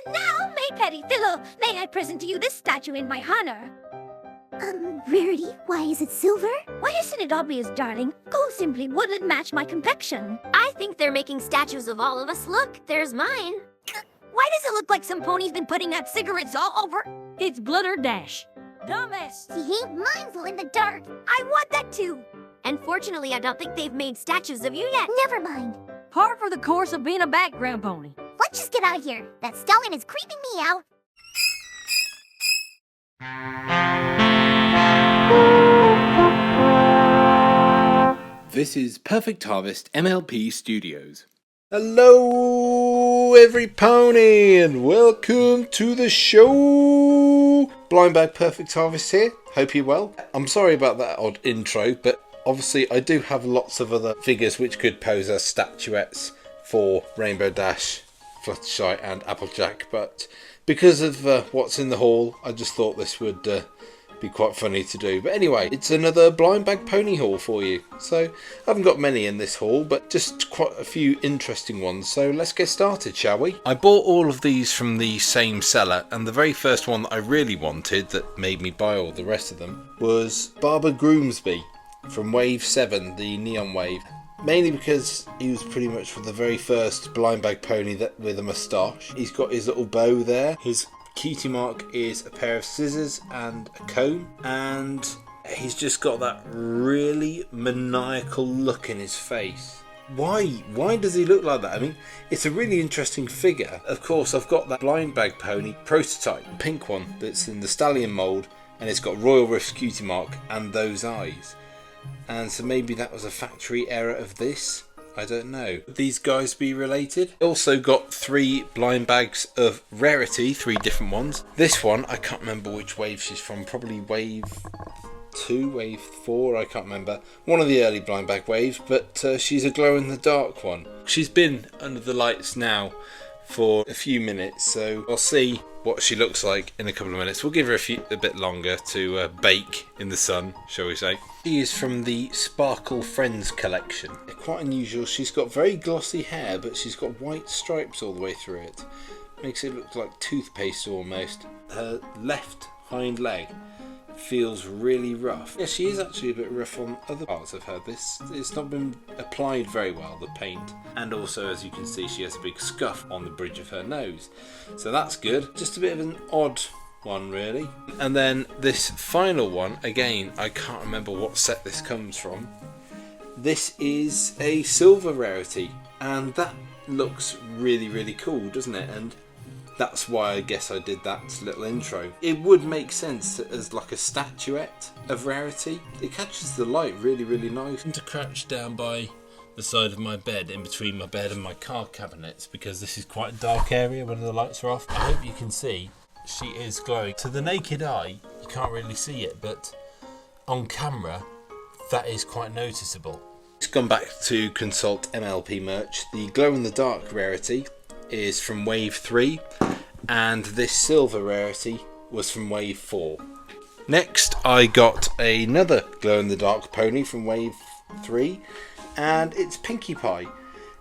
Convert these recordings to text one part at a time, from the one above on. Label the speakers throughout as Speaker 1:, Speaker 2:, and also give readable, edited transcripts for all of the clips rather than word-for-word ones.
Speaker 1: And now, my petty Philo, may I present to you this statue in my honor?
Speaker 2: Rarity, why is it silver?
Speaker 1: Why isn't it obvious, darling? Gold simply wouldn't match my complexion.
Speaker 2: I think they're making statues of all of us. Look, there's mine.
Speaker 1: Why does it look like some pony's been putting out cigarettes all over? It's blood or dash. Dumbass.
Speaker 2: See, mine glow in the dark.
Speaker 1: I want that too.
Speaker 2: And fortunately, I don't think they've made statues of you yet. Never mind.
Speaker 1: Par for the course of being a background pony.
Speaker 2: Let's just get out of here. That stallion is creeping me out.
Speaker 3: This is Perfect Harvest MLP Studios.
Speaker 4: Hello, every pony, and welcome to the show. Blind Bag Perfect Harvest here. Hope you're well. I'm sorry about that odd intro, but obviously I do have lots of other figures which could pose as statuettes for Rainbow Dash, Fluttershy, and Applejack. But because of what's in the haul, I just thought this would be quite funny to do. But anyway, it's another blind bag pony haul for you. So I haven't got many in this haul, but just quite a few interesting ones. So let's get started, shall we? I bought all of these from the same seller, and the very first one that I really wanted that made me buy all the rest of them was Barbara Groomsby from Wave 7, the Neon Wave. Mainly because he was pretty much the very first blind bag pony that with a moustache. He's got his little bow there. His cutie mark is a pair of scissors and a comb, and he's just got that really maniacal look in his face. Why does he look like that? I mean, it's a really interesting figure. Of course, I've got that blind bag pony prototype, pink one, that's in the stallion mould, and it's got Royal Rift's cutie mark and those eyes. And so maybe that was a factory error of this. I don't know. Would these guys be related? I also got 3 blind bags of Rarity, 3 different ones. This one, I can't remember which wave she's from. Probably wave 2, wave 4, I can't remember. One of the early blind bag waves, but she's a glow-in-the-dark one. She's been under the lights now for a few minutes, so I'll see what she looks like in a couple of minutes. We'll give her a bit longer to bake in the sun, shall we say. She is from the Sparkle Friends collection. They're quite unusual. She's got very glossy hair, but she's got white stripes all the way through it. Makes it look like toothpaste almost. Her left hind leg feels really rough. Yeah, she is actually a bit rough on other parts of her. It's not been applied very well, the paint. And also, as you can see, she has a big scuff on the bridge of her nose. So that's good. Just a bit of an odd one, really. And then this final one, again, I can't remember what set this comes from. This is a silver Rarity, and that looks really, really cool, doesn't it? And that's why I guess I did that little intro. It would make sense as like a statuette of Rarity. It catches the light really, really nice. I'm to crouch down by the side of my bed, in between my bed and my card cabinets, because this is quite a dark area when the lights are off. I hope you can see she is glowing. To the naked eye, you can't really see it, but on camera, that is quite noticeable. Just gone back to consult MLP merch. The glow-in-the-dark Rarity is from Wave 3, and this silver Rarity was from Wave 4. Next, I got another glow-in-the-dark pony from Wave 3, and it's Pinkie Pie.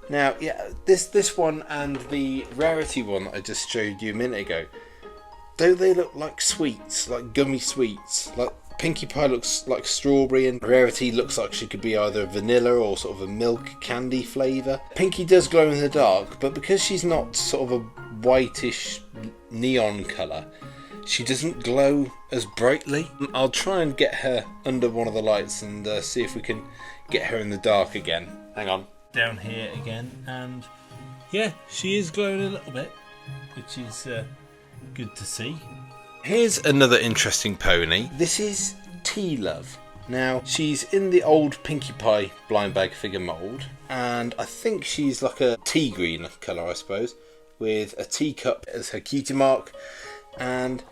Speaker 4: Now, yeah, this one and the Rarity one that I just showed you a minute ago, don't they look like sweets, like gummy sweets? Like Pinkie Pie looks like strawberry, and Rarity looks like she could be either vanilla or sort of a milk candy flavour. Pinkie does glow in the dark, but because she's not sort of a whitish neon colour, she doesn't glow as brightly. I'll try and get her under one of the lights and see if we can get her in the dark again. Hang on. Down here again, and yeah, she is glowing a little bit, which is good to see. Here's another interesting pony. This is Tea-Love. Now, she's in the old Pinkie Pie blind bag figure mould, and I think she's like a tea green colour, I suppose, with a teacup as her cutie mark, and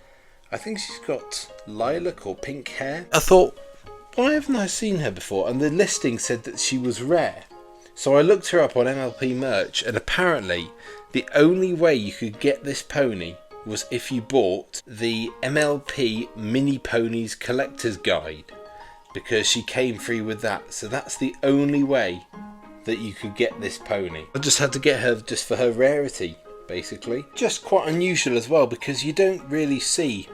Speaker 4: I think she's got lilac or pink hair. I thought, why haven't I seen her before? And the listing said that she was rare. So I looked her up on MLP merch, and apparently the only way you could get this pony was if you bought the MLP Mini Ponies Collector's Guide, because she came free with that. So that's the only way that you could get this pony. I just had to get her just for her Rarity, basically. Just quite unusual as well, because you don't really see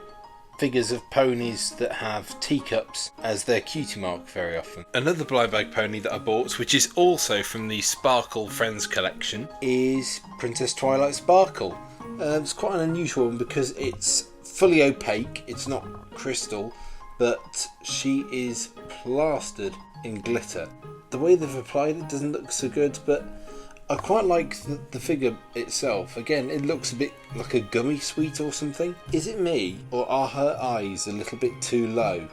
Speaker 4: figures of ponies that have teacups as their cutie mark very often. Another blind bag pony that I bought, which is also from the Sparkle Friends collection, is Princess Twilight Sparkle. It's quite an unusual one because it's fully opaque, it's not crystal, but she is plastered in glitter. The way they've applied it doesn't look so good, but I quite like the figure itself. Again, it looks a bit like a gummy sweet or something. Is it me, or are her eyes a little bit too low?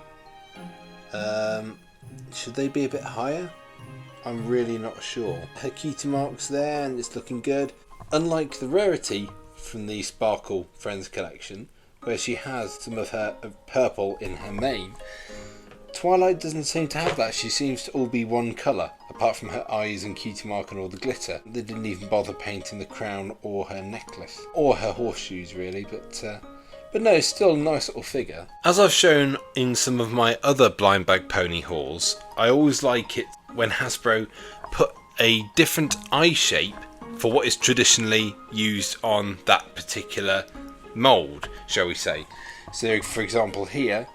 Speaker 4: Should they be a bit higher? I'm really not sure. Her cutie mark's there and it's looking good. Unlike the Rarity from the Sparkle Friends collection, where she has some of her purple in her mane, Twilight doesn't seem to have that. She seems to all be one colour, apart from her eyes and cutie mark and all the glitter. They didn't even bother painting the crown or her necklace, or her horseshoes really, but no, still a nice little figure. As I've shown in some of my other blind bag pony hauls, I always like it when Hasbro put a different eye shape for what is traditionally used on that particular mould, shall we say. So for example here,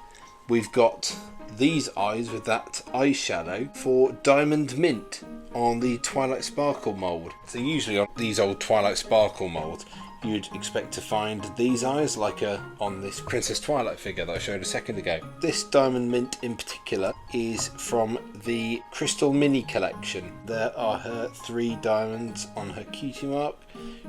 Speaker 4: we've got these eyes with that eyeshadow for Diamond Mint on the Twilight Sparkle mould. So usually on these old Twilight Sparkle moulds, you'd expect to find these eyes like on this Princess Twilight figure that I showed a second ago. This Diamond Mint in particular is from the Crystal Mini collection. There are her 3 diamonds on her cutie mark.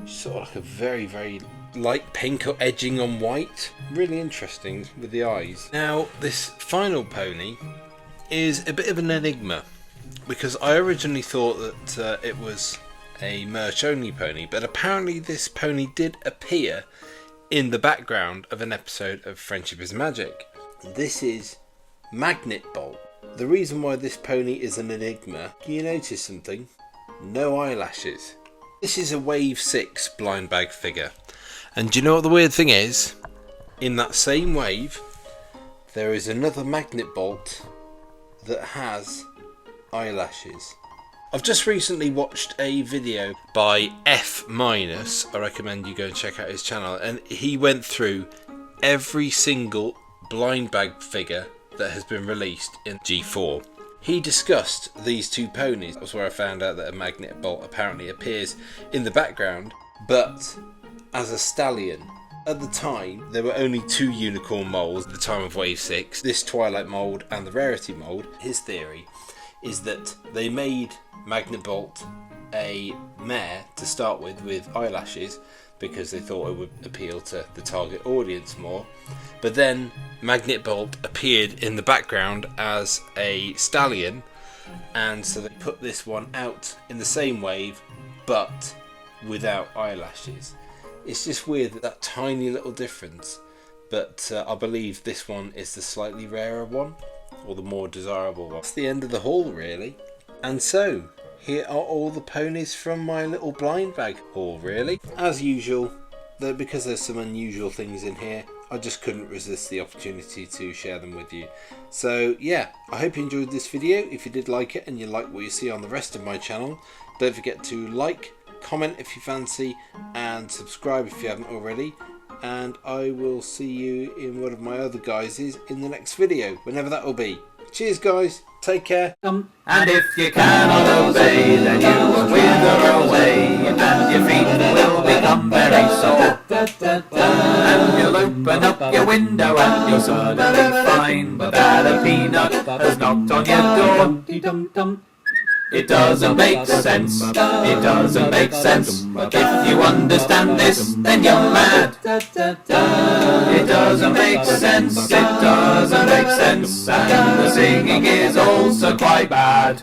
Speaker 4: She's sort of like a very, very light pink or edging on white. Really interesting with the eyes. Now this final pony is a bit of an enigma, because I originally thought that it was a merch only pony, but apparently this pony did appear in the background of an episode of Friendship is Magic. This is Magnet Bolt. The reason why this pony is an enigma, can you notice something? No eyelashes. This is a Wave 6 blind bag figure. And do you know what the weird thing is? In that same wave, there is another Magnet Bolt that has eyelashes. I've just recently watched a video by F-. I recommend you go and check out his channel, and he went through every single blind bag figure that has been released in G4. He discussed these 2 ponies. That was where I found out that a Magnet Bolt apparently appears in the background, but as a stallion. At the time, there were only 2 unicorn moulds at the time of Wave 6, this Twilight mould and the Rarity mould. His theory is that they made Magnet Bolt a mare to start with eyelashes, because they thought it would appeal to the target audience more. But then Magnet Bolt appeared in the background as a stallion, and so they put this one out in the same wave but without eyelashes. It's just weird that tiny little difference, but I believe this one is the slightly rarer one, or the more desirable one. That's the end of the haul really. And so, here are all the ponies from my little blind bag haul really. As usual, because there's some unusual things in here, I just couldn't resist the opportunity to share them with you. So yeah, I hope you enjoyed this video. If you did like it and you like what you see on the rest of my channel, don't forget to like, comment if you fancy, and subscribe if you haven't already. And I will see you in one of my other guises in the next video, whenever that will be. Cheers guys, take care.
Speaker 5: And if you cannot obey, then you will wither away, and your feet will become very sore. And you'll open up your window and you'll suddenly find that a peanut has knocked on your door. It doesn't make sense, it doesn't make sense, but if you understand this, then you're mad. It doesn't make sense, it doesn't make sense, and the singing is also quite bad.